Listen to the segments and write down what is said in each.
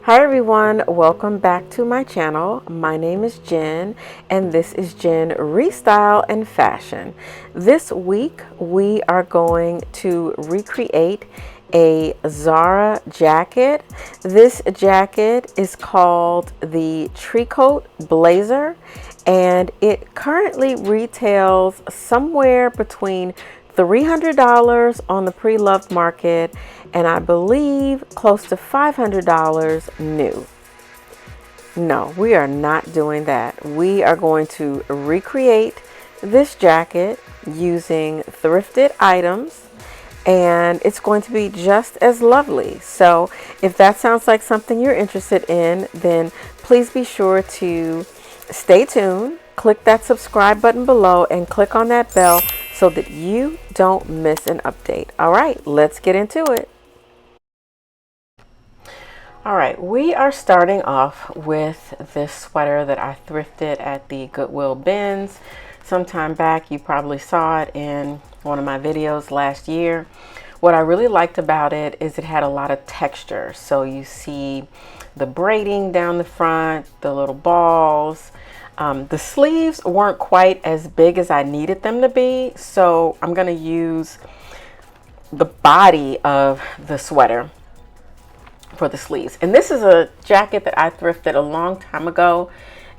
Hi everyone, welcome back to my channel. My name is Jen and this is Jen Restyle and Fashion. This week we are going to recreate a Zara jacket. This jacket is called the Tricot Blazer and it currently retails somewhere between $300 on the pre-loved market and I believe close to $500 new. No, we are not doing that. We are going to recreate this jacket using thrifted items and it's going to be just as lovely. So if that sounds like something you're interested in, then please be sure to stay tuned, click that subscribe button below and click on that bell so that you don't miss an update. All right, let's get into it. All right, we are starting off with this sweater that I thrifted at the Goodwill bins sometime back. You probably saw it in one of my videos last year. What I really liked about it is it had a lot of texture. So you see the braiding down the front, the little balls. The sleeves weren't quite as big as I needed them to be, so I'm going to use the body of the sweater for the sleeves. And this is a jacket that I thrifted a long time ago.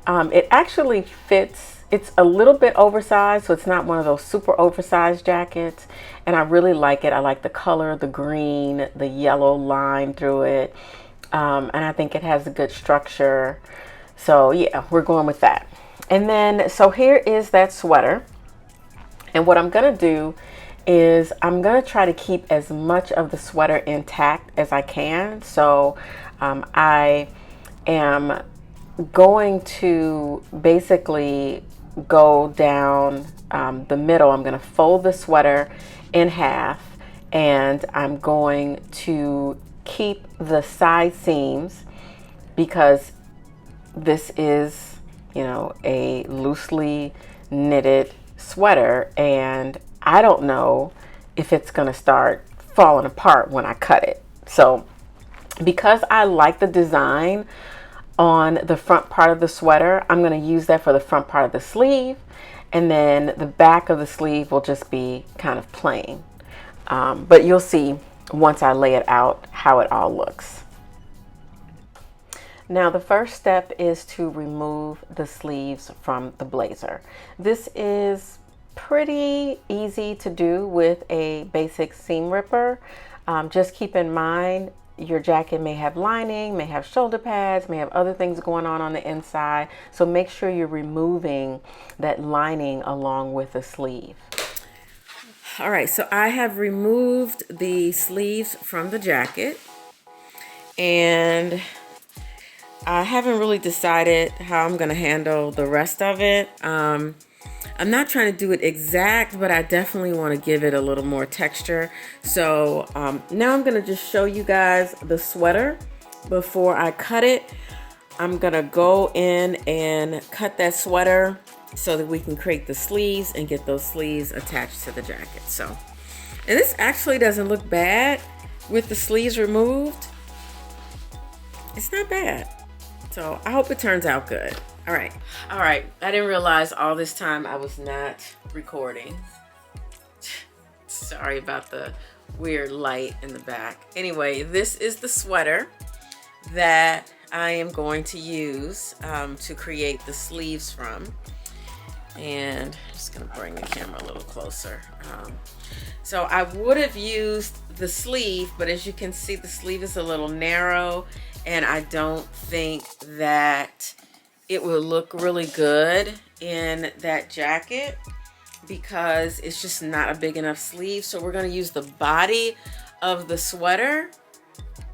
It actually fits. It's a little bit oversized, so it's not one of those super oversized jackets, and I really like it. I like the color, the green, the yellow line through it, and I think it has a good structure. So yeah, we're going with that. And then, so here is that sweater. And what I'm gonna do is I'm gonna try to keep as much of the sweater intact as I can. So I am going to basically go down the middle. I'm gonna fold the sweater in half and I'm going to keep the side seams because this is, you know, a loosely knitted sweater and I don't know if it's going to start falling apart when I cut it. So because I like the design on the front part of the sweater, I'm going to use that for the front part of the sleeve, and then the back of the sleeve will just be kind of plain. But you'll see once I lay it out how it all looks. Now the first step is to remove the sleeves from the blazer. This is pretty easy to do with a basic seam ripper. Just keep in mind your jacket may have lining, may have shoulder pads, may have other things going on the inside. So make sure you're removing that lining along with the sleeve. All right, so I have removed the sleeves from the jacket and I haven't really decided how I'm going to handle the rest of it. I'm not trying to do it exact, but I definitely want to give it a little more texture. So now I'm going to just show you guys the sweater before I cut it. I'm going to go in and cut that sweater so that we can create the sleeves and get those sleeves attached to the jacket. So, and this actually doesn't look bad with the sleeves removed. It's not bad. So I hope it turns out good. All right. I didn't realize all this time I was not recording. Sorry about the weird light in the back. Anyway, this is the sweater that I am going to use to create the sleeves from. And I'm just gonna bring the camera a little closer. So I would have used the sleeve, but as you can see, the sleeve is a little narrow and I don't think that it will look really good in that jacket because it's just not a big enough sleeve. So we're going to use the body of the sweater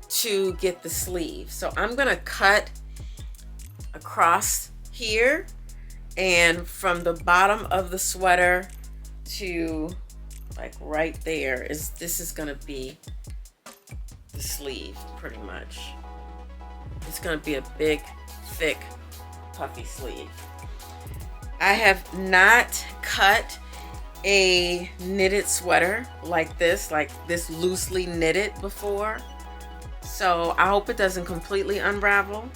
to get the sleeve. So I'm going to cut across here, and from the bottom of the sweater to like right there this is going to be the sleeve pretty much. It's going to be a big, thick, puffy sleeve. I have not cut a knitted sweater like this loosely knitted before. So I hope it doesn't completely unravel.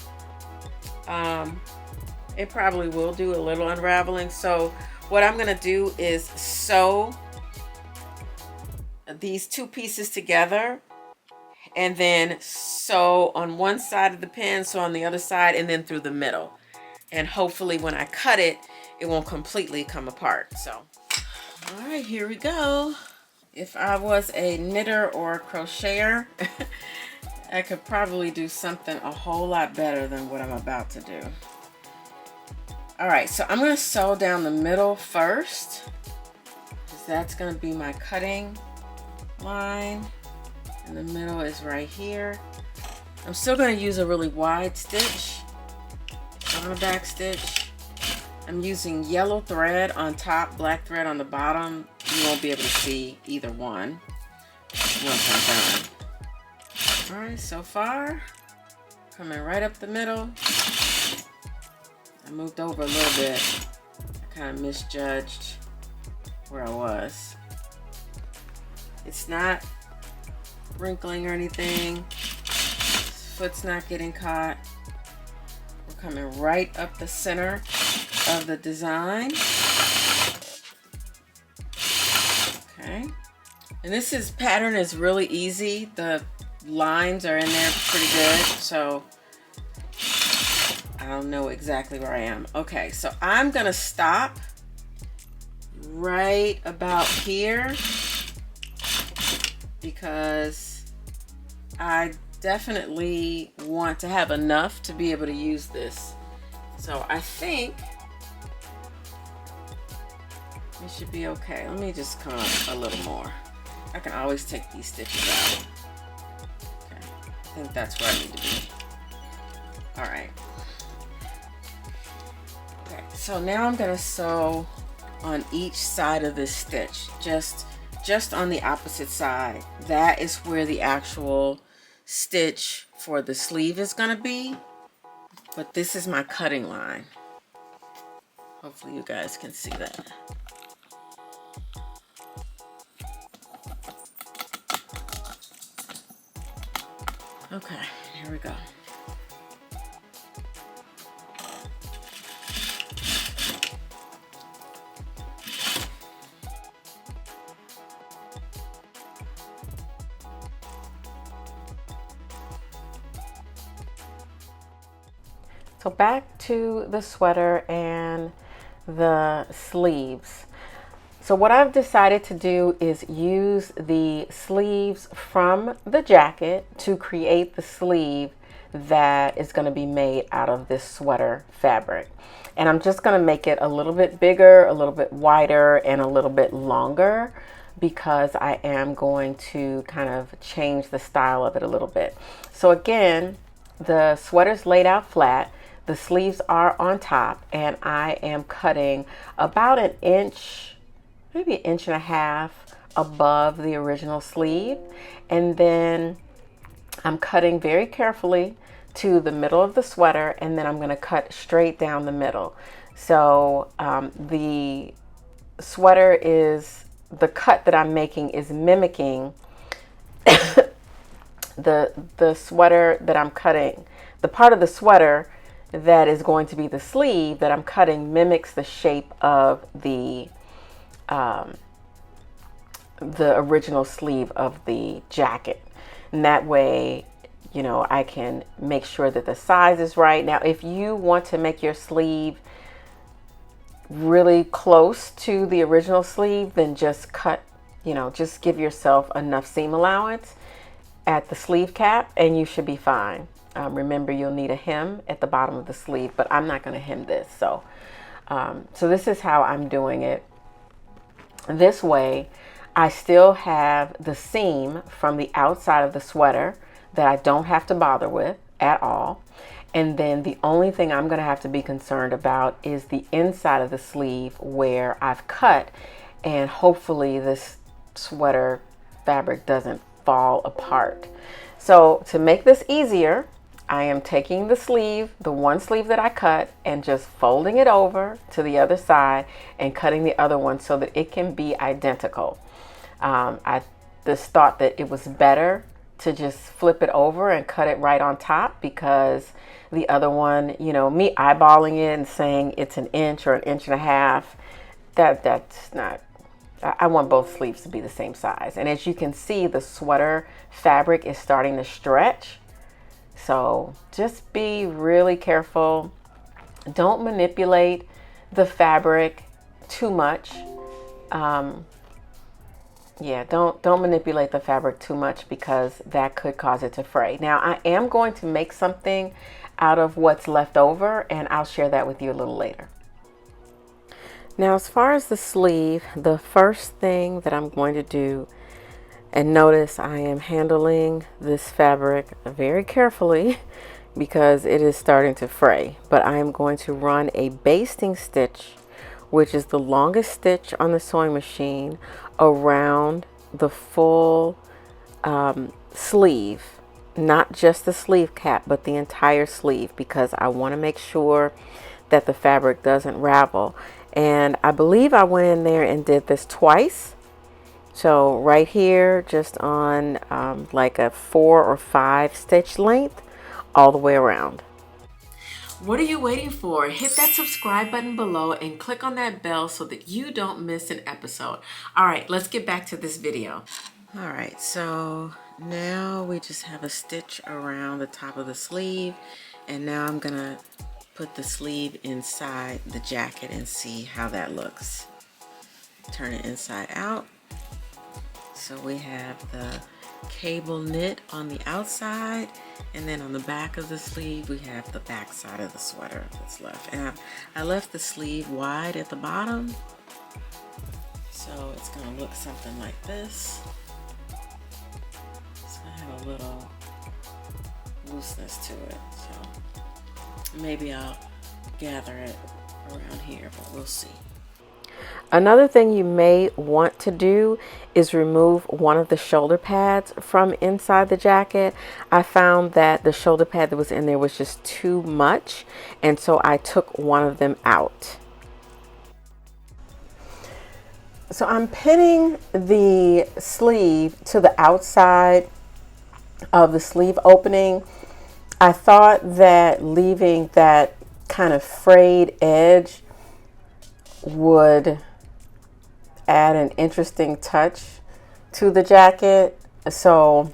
It probably will do a little unraveling. So what I'm gonna do is sew these two pieces together and then sew on one side of the pin, sew on the other side, and then through the middle. And hopefully when I cut it, it won't completely come apart. So, all right, here we go. If I was a knitter or a crocheter, I could probably do something a whole lot better than what I'm about to do. All right, so I'm gonna sew down the middle first, because that's gonna be my cutting line, and the middle is right here. I'm still gonna use a really wide stitch on the back stitch. I'm using yellow thread on top, black thread on the bottom. You won't be able to see either one once I'm done. All right, so far, coming right up the middle. I moved over a little bit. I kind of misjudged where I was. It's not wrinkling or anything. This foot's not getting caught. We're coming right up the center of the design. Okay. And this pattern is really easy. The lines are in there pretty good, so I don't know exactly where I am. Okay, so I'm gonna stop right about here because I definitely want to have enough to be able to use this. So I think it should be okay. Let me just come up a little more. I can always take these stitches out. Okay, I think that's where I need to be. All right. Okay, so now I'm gonna sew on each side of this stitch, just on the opposite side. That is where the actual stitch for the sleeve is gonna be, but this is my cutting line. Hopefully you guys can see that. Okay, here we go. So back to the sweater and the sleeves. So what I've decided to do is use the sleeves from the jacket to create the sleeve that is going to be made out of this sweater fabric. And I'm just going to make it a little bit bigger, a little bit wider, and a little bit longer because I am going to kind of change the style of it a little bit. So again, the sweater's laid out flat. The sleeves are on top, and I am cutting about an inch, maybe an inch and a half above the original sleeve. And then I'm cutting very carefully to the middle of the sweater, and then I'm going to cut straight down the middle. So the sweater is, the cut that I'm making is mimicking the sweater that I'm cutting. The part of the sweater that is going to be the sleeve that I'm cutting mimics the shape of the original sleeve of the jacket. And that way, you know, I can make sure that the size is right. Now, if you want to make your sleeve really close to the original sleeve, then just cut, you know, just give yourself enough seam allowance at the sleeve cap and you should be fine. Remember, you'll need a hem at the bottom of the sleeve, but I'm not going to hem this. So this is how I'm doing it. This way, I still have the seam from the outside of the sweater that I don't have to bother with at all. And then the only thing I'm going to have to be concerned about is the inside of the sleeve where I've cut, and hopefully this sweater fabric doesn't fall apart. So to make this easier, I am taking the sleeve, the one sleeve that I cut, and just folding it over to the other side and cutting the other one so that it can be identical. I just thought that it was better to just flip it over and cut it right on top, because the other one, you know, me eyeballing it and saying it's an inch or an inch and a half, that's not, I want both sleeves to be the same size. And as you can see, the sweater fabric is starting to stretch. So just be really careful. Don't manipulate the fabric too much. Yeah, don't manipulate the fabric too much, because that could cause it to fray. Now, I am going to make something out of what's left over, and I'll share that with you a little later. Now, as far as the sleeve, the first thing that I'm going to do, and notice I am handling this fabric very carefully because it is starting to fray, but I am going to run a basting stitch, which is the longest stitch on the sewing machine, around the full sleeve, not just the sleeve cap, but the entire sleeve, because I want to make sure that the fabric doesn't ravel. And I believe I went in there and did this twice. So right here, just on like a 4 or 5 stitch length all the way around. What are you waiting for? Hit that subscribe button below and click on that bell so that you don't miss an episode. All right, let's get back to this video. All right, so now we just have a stitch around the top of the sleeve, and now I'm gonna put the sleeve inside the jacket and see how that looks. Turn it inside out. So we have the cable knit on the outside, and then on the back of the sleeve we have the back side of the sweater that's left. And I left the sleeve wide at the bottom, so it's going to look something like this. It's going to have a little looseness to it, so maybe I'll gather it around here, but we'll see. Another thing you may want to do is remove one of the shoulder pads from inside the jacket. I found that the shoulder pad that was in there was just too much, and so I took one of them out. So I'm pinning the sleeve to the outside of the sleeve opening. I thought that leaving that kind of frayed edge would add an interesting touch to the jacket. So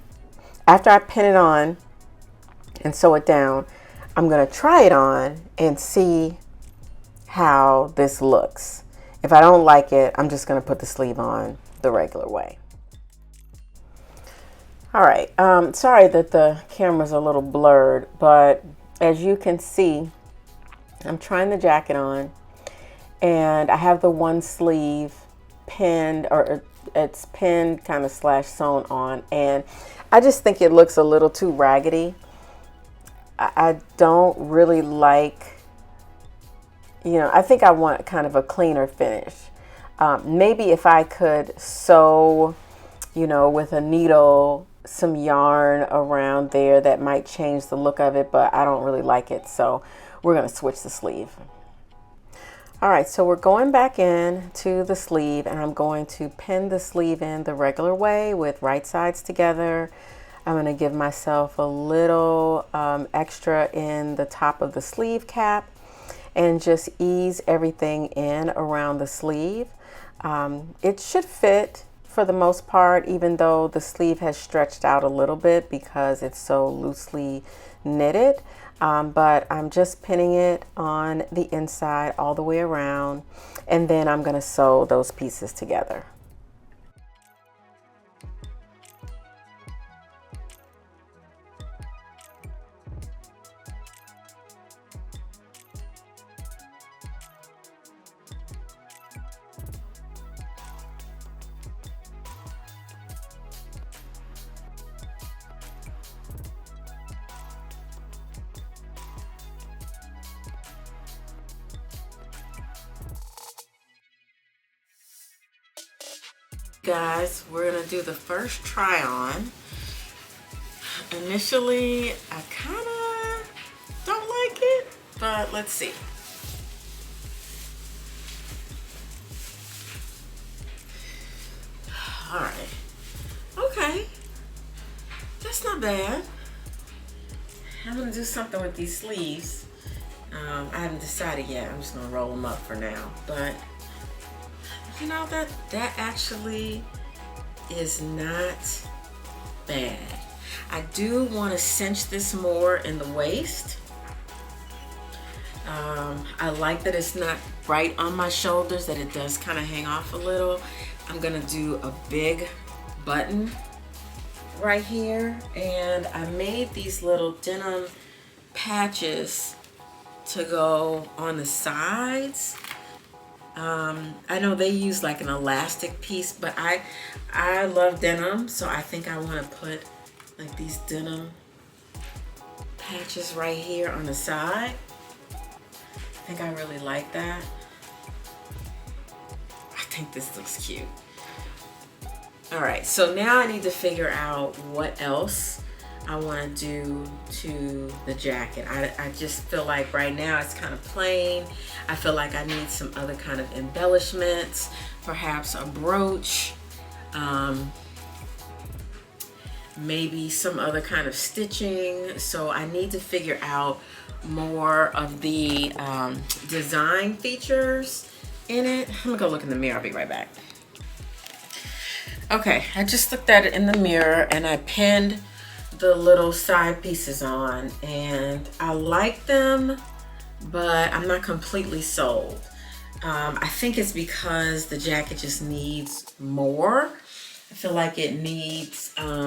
after I pin it on and sew it down, I'm going to try it on and see how this looks. If I don't like it, I'm just going to put the sleeve on the regular way. All right, sorry that the camera's a little blurred, but as you can see, I'm trying the jacket on, and I have the one sleeve pinned, or it's pinned kind of slash sewn on, and I just think it looks a little too raggedy. I don't really like, you know, I think I want kind of a cleaner finish. Maybe if I could sew, you know, with a needle, some yarn around there, that might change the look of it, but I don't really like it, so we're going to switch the sleeve. All right, so we're going back in to the sleeve, and I'm going to pin the sleeve in the regular way with right sides together. I'm going to give myself a little extra in the top of the sleeve cap and just ease everything in around the sleeve. It should fit for the most part, even though the sleeve has stretched out a little bit because it's so loosely knitted. But I'm just pinning it on the inside all the way around, and then I'm going to sew those pieces together. Guys, we're gonna do the first try on. Initially, I kind of don't like it, but let's see. All right, okay, that's do something with these sleeves. I haven't decided yet. I'm just gonna roll them up for now. But you know, that actually is not bad. I do want to cinch this more in the waist. I like that it's not right on my shoulders, that it does kind of hang off a little. I'm gonna do a big button right here, and I made these little denim patches to go on the sides. I know they use like an elastic piece, but I love denim, so I think I want to put like these denim patches right here on the side. I think I really like that. I think this looks cute. All right, so now I need to figure out what else I want to do to the jacket. I just feel like right now it's kind of plain. I feel like I need some other kind of embellishments, perhaps a brooch, maybe some other kind of stitching. So I need to figure out more of the design features in it. I'm gonna go look in the mirror. I'll be right back. Okay, I just looked at it in the mirror and I pinned the little side pieces on, and I like them, but I'm not completely sold. I think it's because the jacket just needs more. I feel like it needs a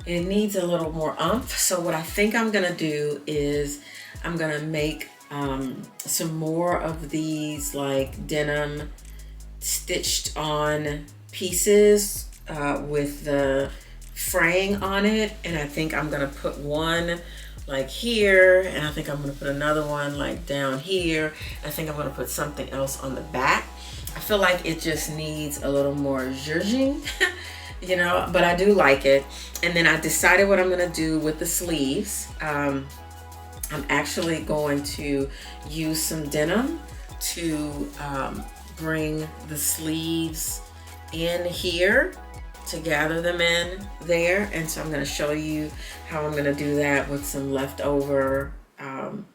little more oomph. So what I think I'm gonna do is I'm gonna make some more of these like denim stitched on pieces with the fraying on it, and I think I'm gonna put one like here, and I think I'm gonna put another one like down here. I think I'm gonna put something else on the back. I feel like it just needs a little more zhuzhing, you know, but I do like it. And then I decided what I'm gonna do with the sleeves. I'm actually going to use some denim to bring the sleeves in here, to gather them in there. And so I'm going to show you how I'm going to do that with some leftover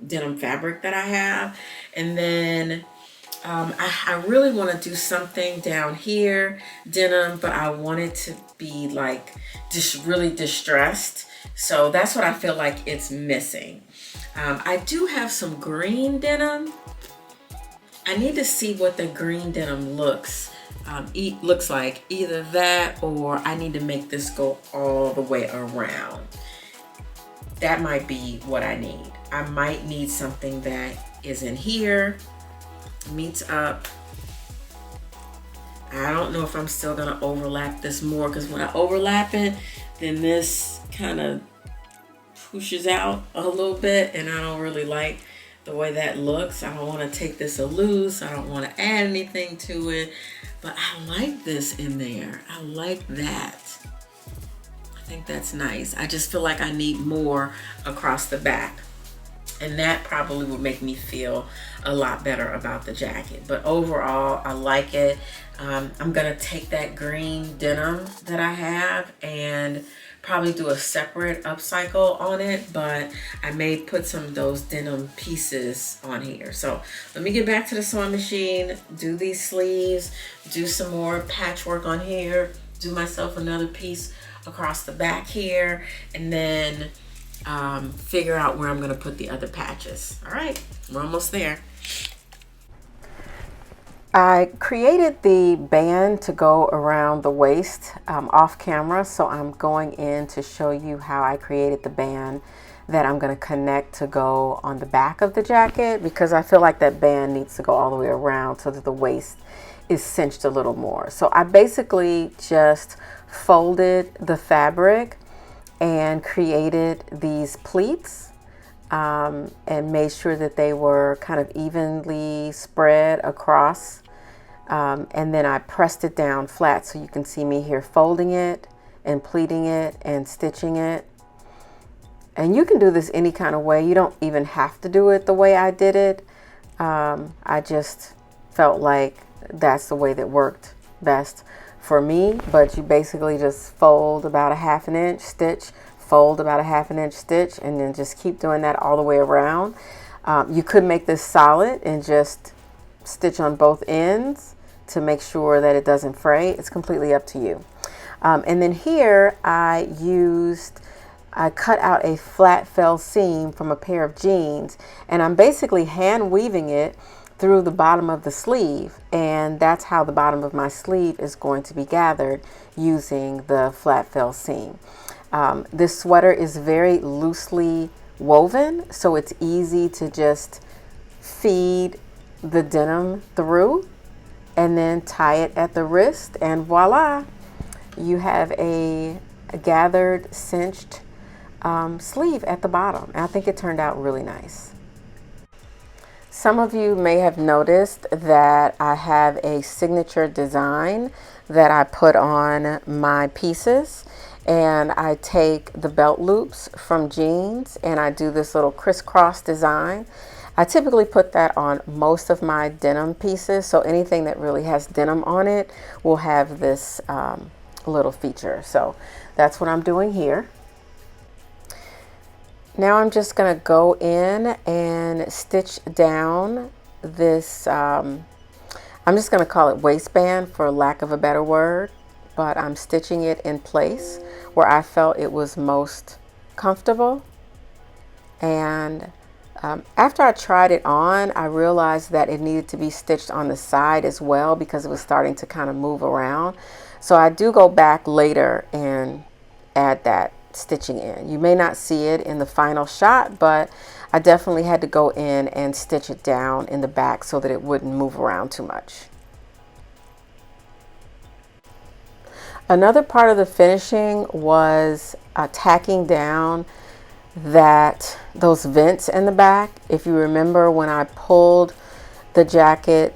denim fabric that I have. And then I really want to do something down here, denim, but I want it to be like just really distressed. So that's what I feel like it's missing. I do have some green denim. I need to see what the green denim looks like. Either that, or I need to make this go all the way around. That might be what I need. I might need something that is in here, meets up. I don't know if I'm still gonna overlap this more, because when I overlap it, then this kind of pushes out a little bit, and I don't really like the way that looks. I don't want to take this a loose. I don't want to add anything to it, but I like this in there. I like that. I think that's nice. I just feel like I need more across the back, and that probably would make me feel a lot better about the jacket. But overall, I like it. I'm gonna take that green denim that I have and probably do a separate upcycle on it, but I may put some of those denim pieces on here. So let me get back to the sewing machine, do these sleeves, do some more patchwork on here, do myself another piece across the back here, and then figure out where I'm gonna put the other patches. All right, we're almost there. I created the band to go around the waist off camera, so I'm going in to show you how I created the band that I'm going to connect to go on the back of the jacket, because I feel like that band needs to go all the way around so that the waist is cinched a little more. So I basically just folded the fabric and created these pleats and made sure that they were kind of evenly spread across. And then I pressed it down flat, so you can see me here folding it and pleating it and stitching it. And you can do this any kind of way. You don't even have to do it the way I did it. I just felt like that's the way that worked best for me. But you basically just fold about a 1/2 inch, stitch, fold about a 1/2 inch stitch, and then just keep doing that all the way around. You could make this solid and just stitch on both ends to make sure that it doesn't fray. It's completely up to you. And then here I cut out a flat fell seam from a pair of jeans, and I'm basically hand weaving it through the bottom of the sleeve, and that's how the bottom of my sleeve is going to be gathered, using the flat fell seam. This sweater is very loosely woven, so it's easy to just feed the denim through and then tie it at the wrist, and voila, you have a gathered, cinched sleeve at the bottom. And I think it turned out really nice. Some of you may have noticed that I have a signature design that I put on my pieces, and I take the belt loops from jeans and I do this little crisscross design. I typically put that on most of my denim pieces, so anything that really has denim on it will have this little feature. So that's what I'm doing here. Now I'm just going to go in and stitch down this, I'm just going to call it waistband for lack of a better word, but I'm stitching it in place where I felt it was most comfortable. And after I tried it on, I realized that it needed to be stitched on the side as well because it was starting to kind of move around. So I do go back later and add that stitching in. You may not see it in the final shot, but I definitely had to go in and stitch it down in the back so that it wouldn't move around too much. Another part of the finishing was tacking down those vents in the back. If you remember, when I pulled the jacket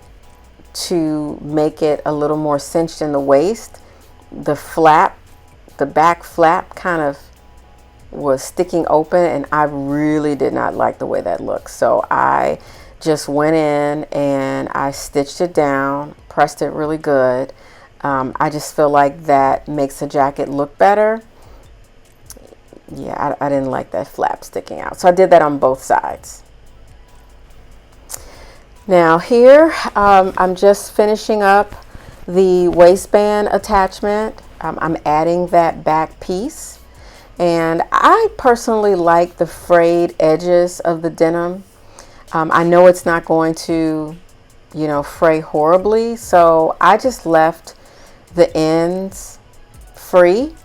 to make it a little more cinched in the waist, the back flap kind of was sticking open, and I really did not like the way that looked. So I just went in and I stitched it down, pressed it really good. I just feel like that makes the jacket look better. Yeah, I didn't like that flap sticking out. So I did that on both sides. Now here, I'm just finishing up the waistband attachment. I'm adding that back piece. And I personally like the frayed edges of the denim. I know it's not going to, fray horribly. So I just left the ends free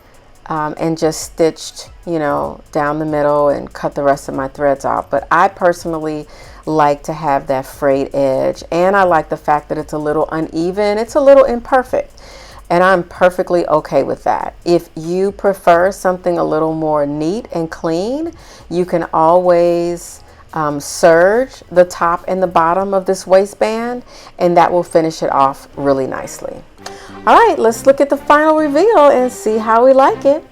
and just stitched, down the middle and cut the rest of my threads off. But I personally like to have that frayed edge. And I like the fact that it's a little uneven. It's a little imperfect. And I'm perfectly okay with that. If you prefer something a little more neat and clean, you can always serge the top and the bottom of this waistband, and that will finish it off really nicely. All right, let's look at the final reveal and see how we like it.